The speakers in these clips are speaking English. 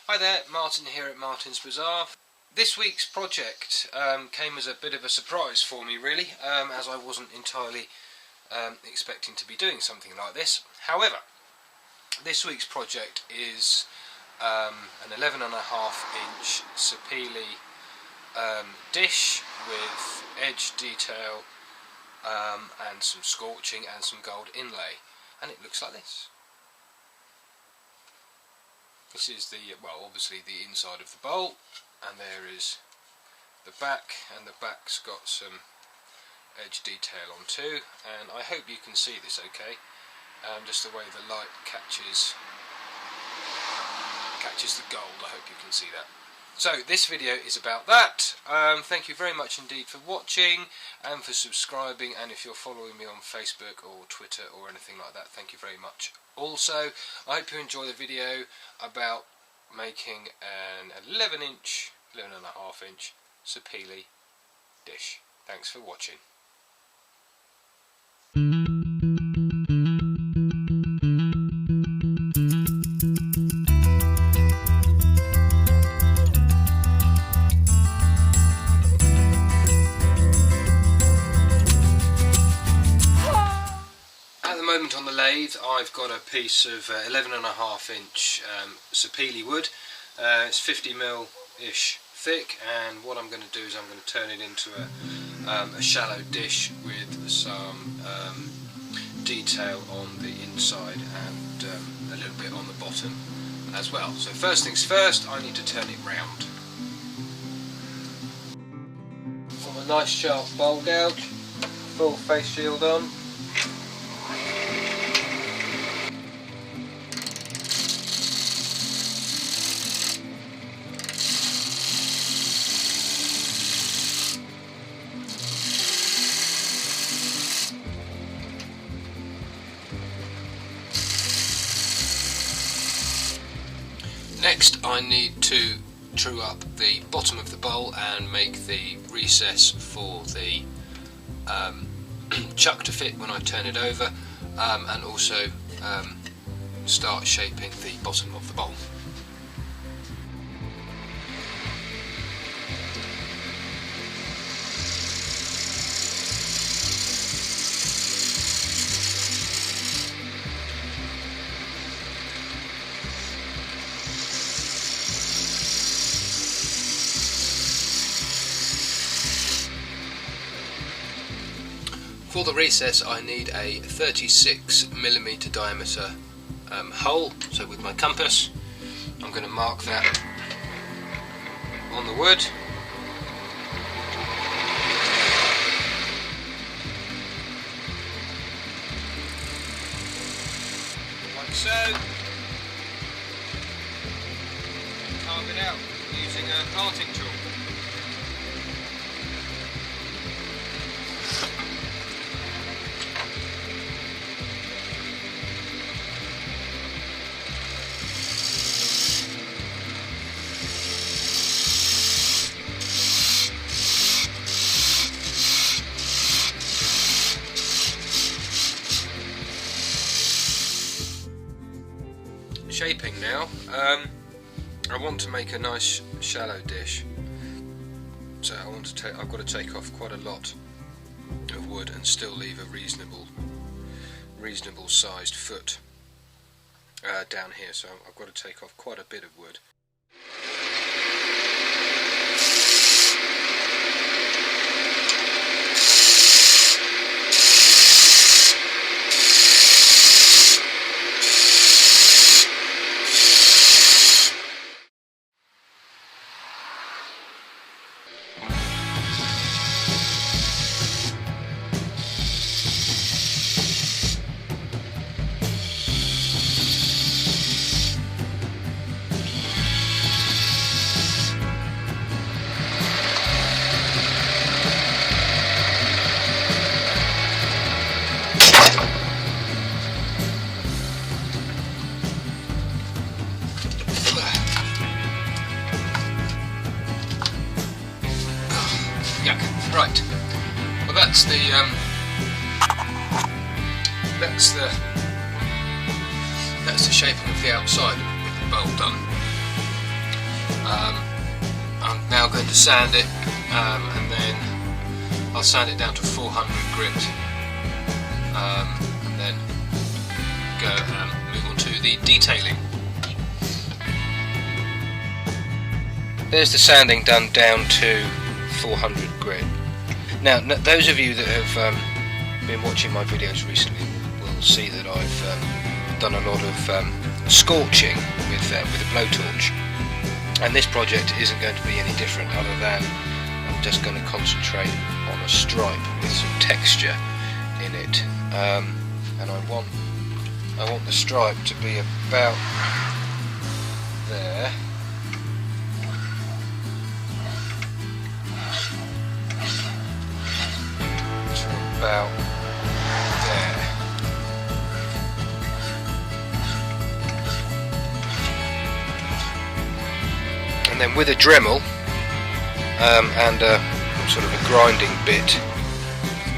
Hi there, Martin here at Martin's Bazaar. This week's project came as a bit of a surprise for me really, as I wasn't entirely expecting to be doing something like this. However, this week's project is an 11.5-inch Sapele dish with edge detail and some scorching and some gold inlay, and it looks like this. This is the, well, obviously the inside of the bowl, and there is the back, and the back's got some edge detail on too, and I hope you can see this okay, just the way the light catches the gold. I hope you can see that. So this video is about that. Thank you very much indeed for watching and for subscribing, and if you're following me on Facebook or Twitter or anything like that, thank you very much. Also, I hope you enjoy the video about making an 11.5-inch Sapele dish. Thanks for watching. On the lathe I've got a piece of 11.5-inch Sapele wood. It's 50mm ish thick, and what I'm going to do is I'm going to turn it into a shallow dish with some detail on the inside and a little bit on the bottom as well. So first things first, I need to turn it round. Got a nice sharp bowl gouge, full face shield on. Next I need to true up the bottom of the bowl and make the recess for the chuck to fit when I turn it over, and also start shaping the bottom of the bowl. For the recess I need a 36mm diameter hole, so with my compass I'm going to mark that on the wood. Like so. Carve it out using a parting tool. Shaping now. I want to make a nice shallow dish, so I've got to take off quite a lot of wood and still leave a reasonable sized foot down here, so I've got to take off quite a bit of wood. Right, well that's the shaping of the outside with the bowl done. I'm now going to sand it, and then I'll sand it down to 400 grit, and then go and move on to the detailing. There's the sanding done down to 400 grit. Now, those of you that have been watching my videos recently will see that I've done a lot of scorching with a blowtorch, and this project isn't going to be any different, other than I'm just going to concentrate on a stripe with some texture in it, and I want the stripe to be about there. About there. And then with a Dremel and sort of a grinding bit,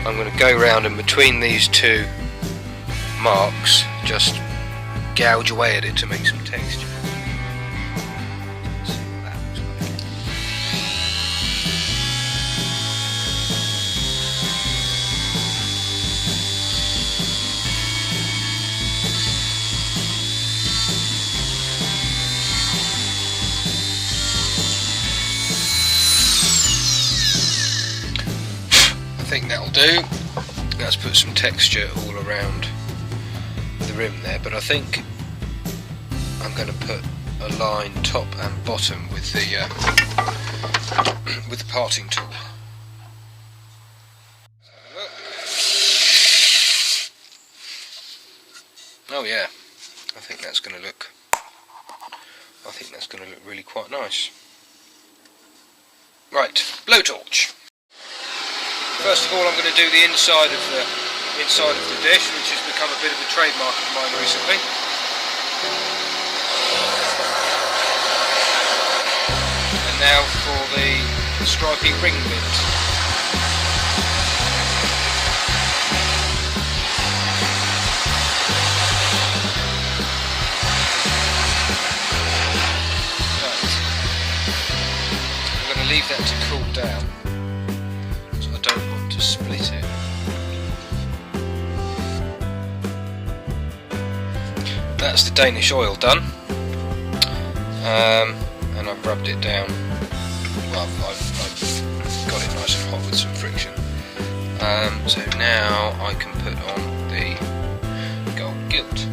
I'm going to go round, and between these two marks just gouge away at it to make some texture. See what that looks like. I think that'll do. Let's put some texture all around the rim there, but I think I'm going to put a line top and bottom with the parting tool. Oh yeah, I think that's going to look really quite nice. Right, blowtorch. First of all, I'm going to do the inside of the dish, which has become a bit of a trademark of mine recently. And now for the stripy ring bit. Right. I'm going to leave that to cool down. Don't want to split it. That's the Danish oil done, and I've rubbed it down. Well, I've got it nice and hot with some friction. So now I can put on the gold gilt.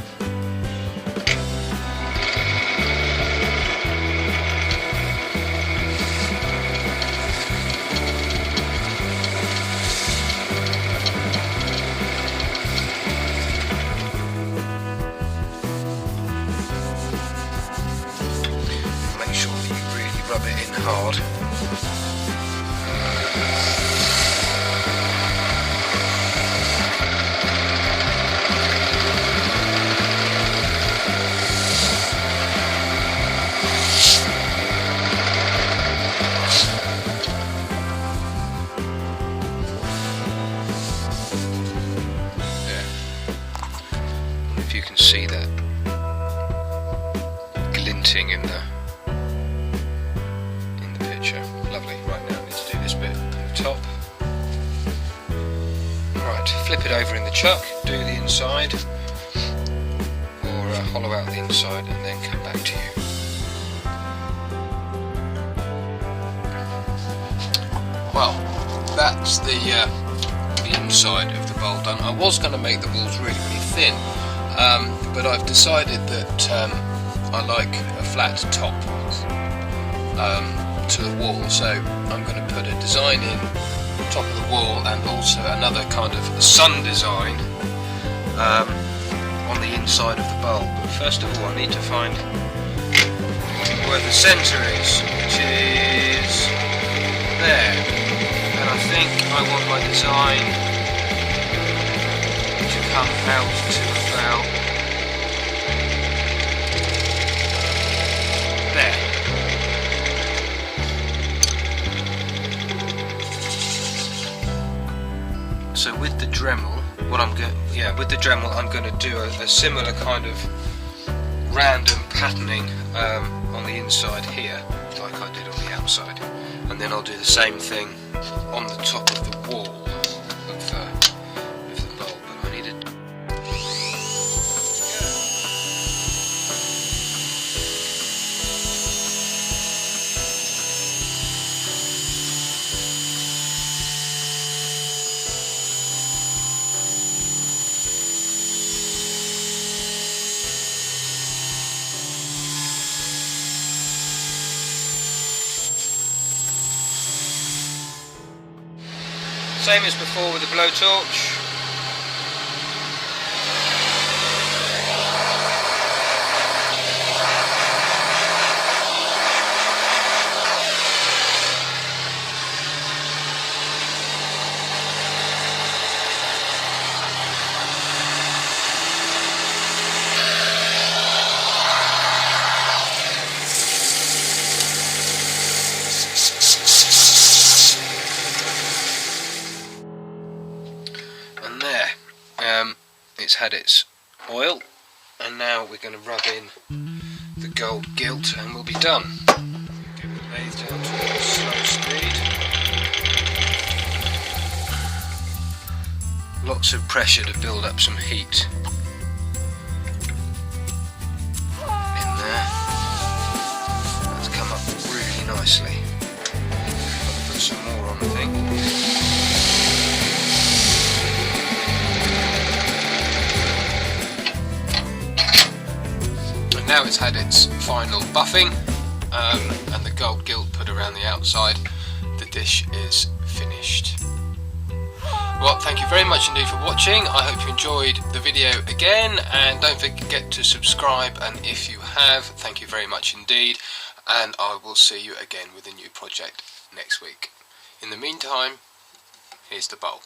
Rub it in hard. There. If you can see that glinting in the lovely. Right, now I need to do this bit on the top. Right, flip it over in the chuck, do the inside, or hollow out the inside and then come back to you. Well, that's the inside of the bowl done. I was going to make the walls really thin, but I've decided that I like a flat top to the wall, so I'm going to put a design in top of the wall and also another kind of sun design on the inside of the bowl. But first of all, I need to find where the centre is, which is there, and I think I want my design to come out to about there. So with the Dremel, I'm going to do a similar kind of random patterning on the inside here, like I did on the outside, and then I'll do the same thing on the top of the wall of the bulb. But I need it. Same as before with the blowtorch. And there, it's had its oil, and now we're going to rub in the gold gilt and we'll be done. Give the lathe down to slow speed. Lots of pressure to build up some heat in there. That's come up really nicely. I'll put some more on, I think. Now it's had its final buffing and the gold gilt put around the outside, the dish is finished. Well, thank you very much indeed for watching. I hope you enjoyed the video again, and don't forget to subscribe, and if you have, thank you very much indeed, and I will see you again with a new project next week. In the meantime, here's the bowl.